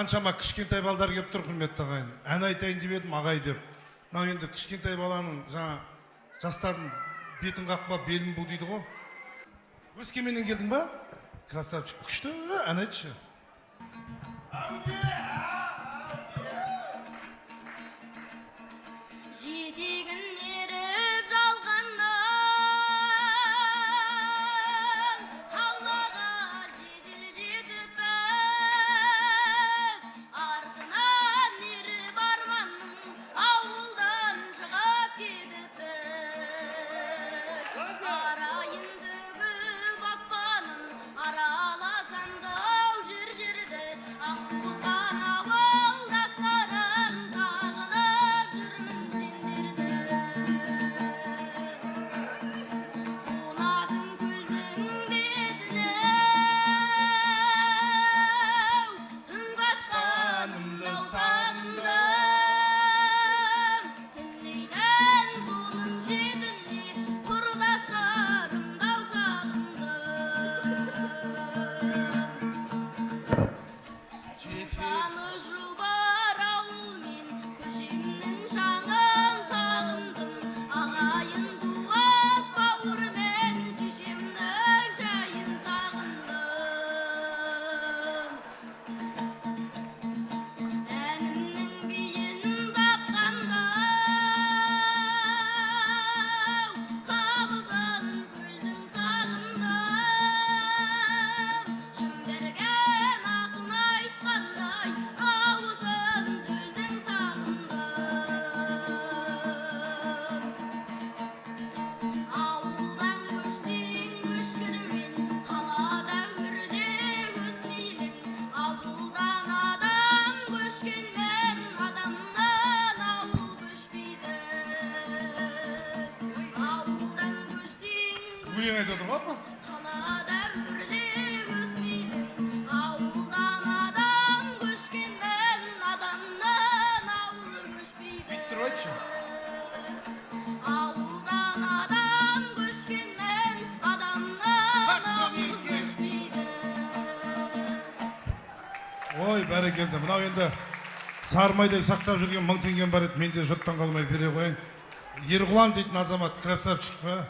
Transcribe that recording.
қаншама кішкентай балдар келіп тұр, құрметті ағайын. Ән айтайын деп едім, ағай деп. Мынау енді кішкентай баланың жаңа жастардың бетін қақпа, белін бұл дейді ғой. Өскеменнен келдің ба? Красавчик, күшті, ән айтшы. Жетегін еріп жалғаннан қалаға жедел жетіп біз артынан еріп арманның ауылдан шығып кетіппіз. Арайын төгіп аспанын араласам да жер-жерді аққозған ауылдастарым сағынып жүрмін сендерді. Қонатын көлдің бетіне түнгі аспанымда сағындым. Түннейден соның жетіне құрдастарымда сағындым. Саны жұбар ауылмен көшемнің шаңын сағындым. Ағайын туыс бауырмен шешемнің жайын сағындым. Әнімнің биін тапқанда қабызын көлдің сағындым. Шын берген ақын айтқандай ауызын төлдің сағындым. Ауылдан көшсең көшкірмен, қалада өрде өсмейлің. Ауылдан адам көшкенмен, адамнан ауыл көшпейді. Ауылдан көшсең Өлең айтып отыр ғой. қалада өрде өсмейлің. Ауылдан адам көшкенмен, адамнан ауыл көшпейді. Тұр айтшы. Ауылдан адам көшкенмен, адамнан ауыл көшпейді. Ой, бәрекелді. Мынау енді сармайдай сақтап жүрген 1000 теңгем бар еді. Мен де жұрттан қалмай бере қояйын. Ерғұлан дейтін азамат, красавчик па?